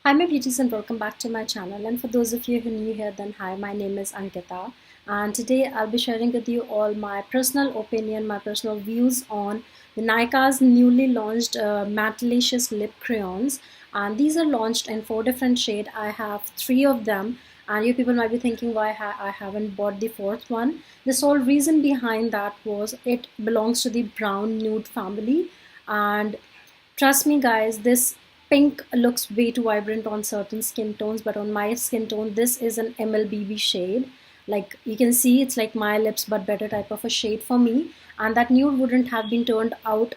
Hi my beauties and welcome back to my channel, and for those of you who are new here, then hi, my name is Ankita, and today I'll be sharing with you all my personal opinion, my personal views on the Nykaa's newly launched Mattelicious lip crayons. And these are launched in 4 different shades. I have 3 of them, and you people might be thinking why I haven't bought the fourth one. The sole reason behind that was it belongs to the brown nude family, and trust me, guys, this pink looks way too vibrant on certain skin tones, but on my skin tone, this is an MLBB shade. Like you can see, it's like my lips, but better type of a shade for me. And that nude wouldn't have been turned out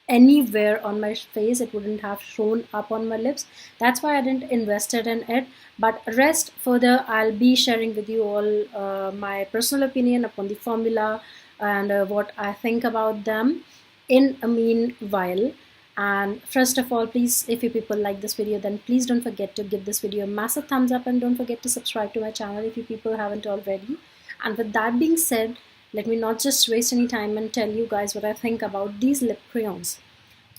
anywhere on my face. It wouldn't have shown up on my lips. That's why I didn't invest it in it. But rest further, I'll be sharing with you all my personal opinion upon the formula and what I think about them in a meanwhile. And first of all, please, if you people like this video, then please don't forget to give this video a massive thumbs up, and don't forget to subscribe to my channel if you people haven't already. And with that being said, let me not just waste any time and tell you guys what I think about these lip crayons.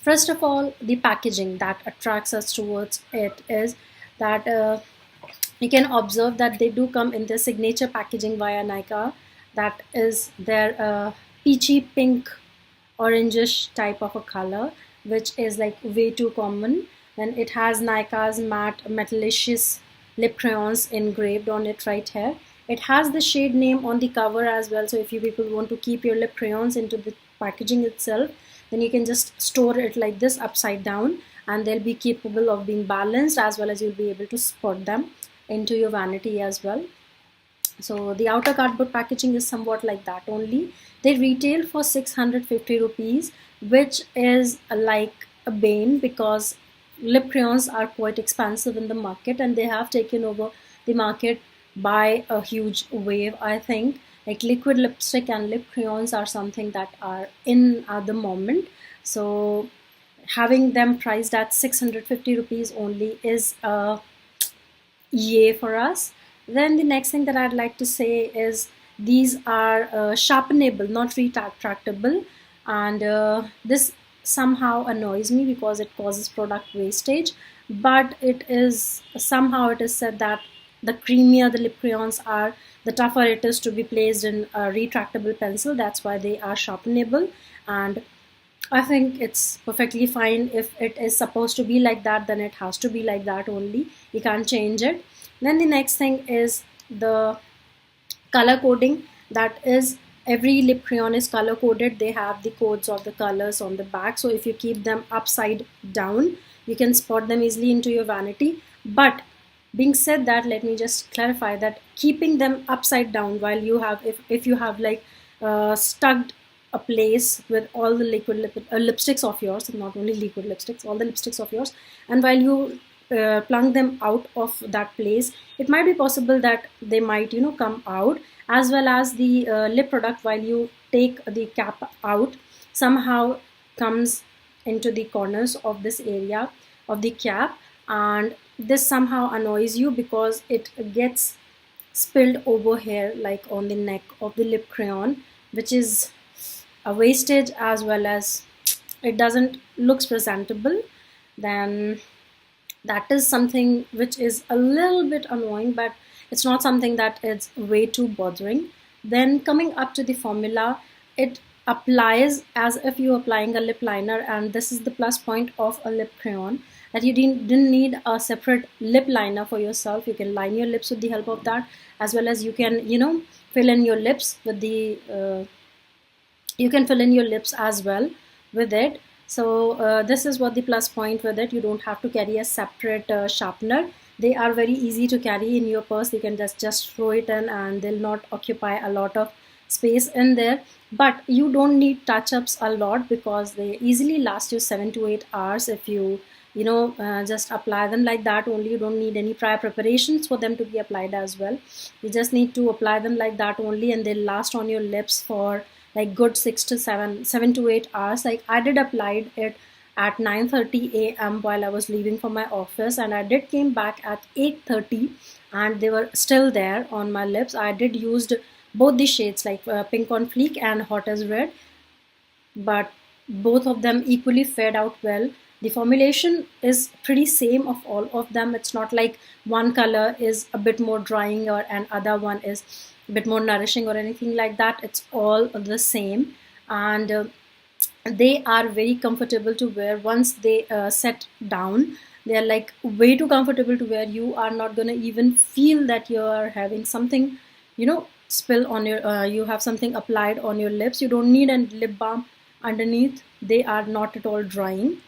First of all, the packaging that attracts us towards it is that you can observe that they do come in their signature packaging via Nykaa. That is their peachy pink orangish type of a color, which is like way too common. Then it has Nykaa's matte Metallicious lip crayons engraved on it right here. It has the shade name on the cover as well, so if you people want to keep your lip crayons into the packaging itself, then you can just store it like this upside down, and they'll be capable of being balanced, as well as you'll be able to spot them into your vanity as well. So the outer cardboard packaging is somewhat like that only. They retail for 650 rupees, which is like a bane, because lip crayons are quite expensive in the market, and they have taken over the market by a huge wave, I think. Like liquid lipstick and lip crayons are something that are in at the moment. So having them priced at 650 rupees only is a yay for us. Then the next thing that I'd like to say is these are sharpenable, not retractable, and this somehow annoys me because it causes product wastage. But it is somehow it is said that the creamier the lip crayons are, the tougher it is to be placed in a retractable pencil. That's why they are sharpenable, and I think it's perfectly fine. If it is supposed to be like that, then it has to be like that only. You can't change it. Then the next thing is the color coding. That is, every lip crayon is color coded. They have the codes of the colors on the back. So if you keep them upside down, you can spot them easily into your vanity. But being said that, let me just clarify that keeping them upside down while you have, if you have like stuck a place with all the lipsticks of yours, not only liquid lipsticks, all the lipsticks of yours, and while you plunk them out of that place, it might be possible that they might come out, as well as the lip product, while you take the cap out, somehow comes into the corners of this area of the cap, and this somehow annoys you because it gets spilled over here, like on the neck of the lip crayon, which is a wastage, as well as it doesn't looks presentable. Then that is something which is a little bit annoying, but it's not something that is way too bothering. Then coming up to the formula, it applies as if you're applying a lip liner, and this is the plus point of a lip crayon, that you didn't need a separate lip liner for yourself. You can line your lips with the help of that, as well as you can fill in your lips with the you can fill in your lips as well with it. So this is what the plus point with it. You don't have to carry a separate sharpener. They are very easy to carry in your purse. You can just throw it in, and they'll not occupy a lot of space in there. But you don't need touch-ups a lot, because they easily last you 7 to 8 hours if you just apply them like that only. You don't need any prior preparations for them to be applied as well. You just need to apply them like that only, and they'll last on your lips for like good 7 to 8 hours. Like I did applied it at 9:30 a.m. while I was leaving for my office, and I did came back at 8:30, and they were still there on my lips. I did used both the shades, like pink on fleek and hot as red, but both of them equally fared out well. The formulation is pretty same of all of them. It's not like one color is a bit more drying or and other one is a bit more nourishing or anything like that. It's all the same, and they are very comfortable to wear once they set down. They are like way too comfortable to wear. You are not gonna even feel that you are having something, spill on your you have something applied on your lips. You don't need a lip balm underneath. They are not at all drying.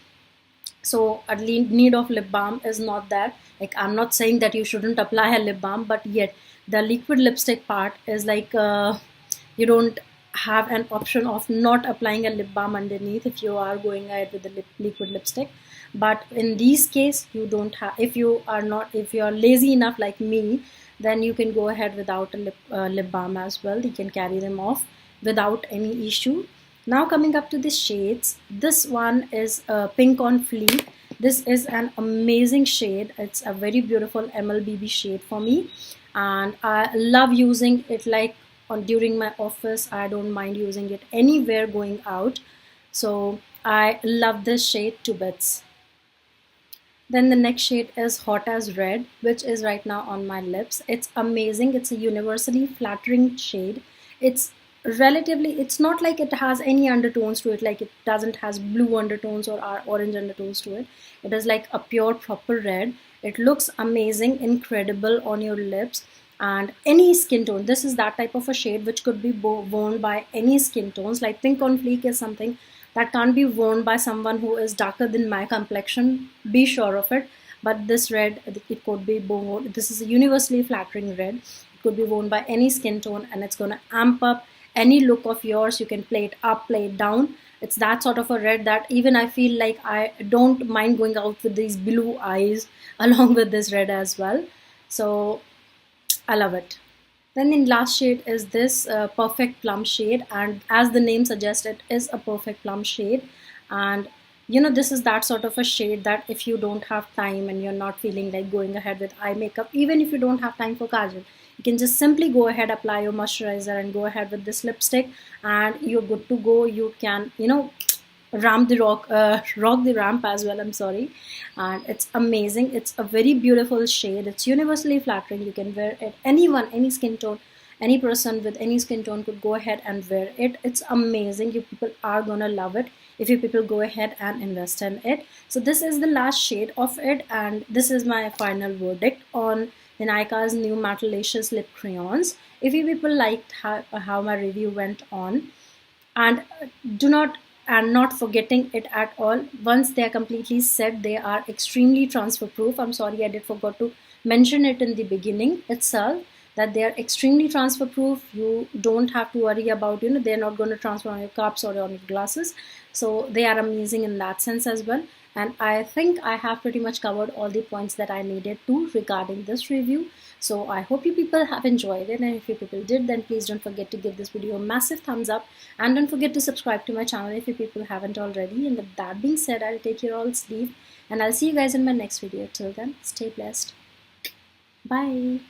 So a need of lip balm is not that. Like, I'm not saying that you shouldn't apply a lip balm, but yet the liquid lipstick part is like, you don't have an option of not applying a lip balm underneath if you are going ahead with the liquid lipstick. But in these case, you don't have. If you are not, if you are lazy enough like me, then you can go ahead without a lip balm as well. You can carry them off without any issue. Now coming up to the shades, this one is Pink on Fleek. This is an amazing shade. It's a very beautiful MLBB shade for me, and I love using it like during my office. I don't mind using it anywhere going out. So I love this shade to bits. Then the next shade is Hot as Red, which is right now on my lips. It's amazing. It's a universally flattering shade. It's not like it has any undertones to it, like it doesn't has blue undertones or orange undertones to it. It is like a pure proper red. It looks amazing, incredible on your lips and any skin tone. This is that type of a shade which could be worn by any skin tones. Like Pink on Fleek is something that can't be worn by someone who is darker than my complexion, be sure of it. But this red, it could be worn. This is a universally flattering red. It could be worn by any skin tone, and it's gonna amp up any look of yours. You can play it up, play it down. It's that sort of a red that even I feel like I don't mind going out with these blue eyes along with this red as well. So I love it. Then the last shade is this Perfect Plum shade, and as the name suggests, it is a perfect plum shade. And this is that sort of a shade that if you don't have time and you're not feeling like going ahead with eye makeup, even if you don't have time for kajal, you can just simply go ahead, apply your moisturizer and go ahead with this lipstick and you're good to go. You can rock the ramp as well, I'm sorry. And it's amazing. It's a very beautiful shade. It's universally flattering. You can wear it. Anyone, any skin tone, any person with any skin tone could go ahead and wear it. It's amazing. You people are gonna love it if you people go ahead and invest in it. So this is the last shade of it, and this is my final verdict on the Nykaa's new Matte Lacious lip crayons. If you people liked how my review went on, and not forgetting it at all, once they are completely set, they are extremely transfer proof. I'm sorry, I did forgot to mention it in the beginning itself, that they are extremely transfer proof. You don't have to worry about they're not going to transfer on your cups or on your glasses. So they are amazing in that sense as well. And I think I have pretty much covered all the points that I needed to regarding this review. So I hope you people have enjoyed it, and if you people did, then please don't forget to give this video a massive thumbs up, and don't forget to subscribe to my channel if you people haven't already. And with that being said, I'll take your all's leave, and I'll see you guys in my next video. Till then, stay blessed. Bye.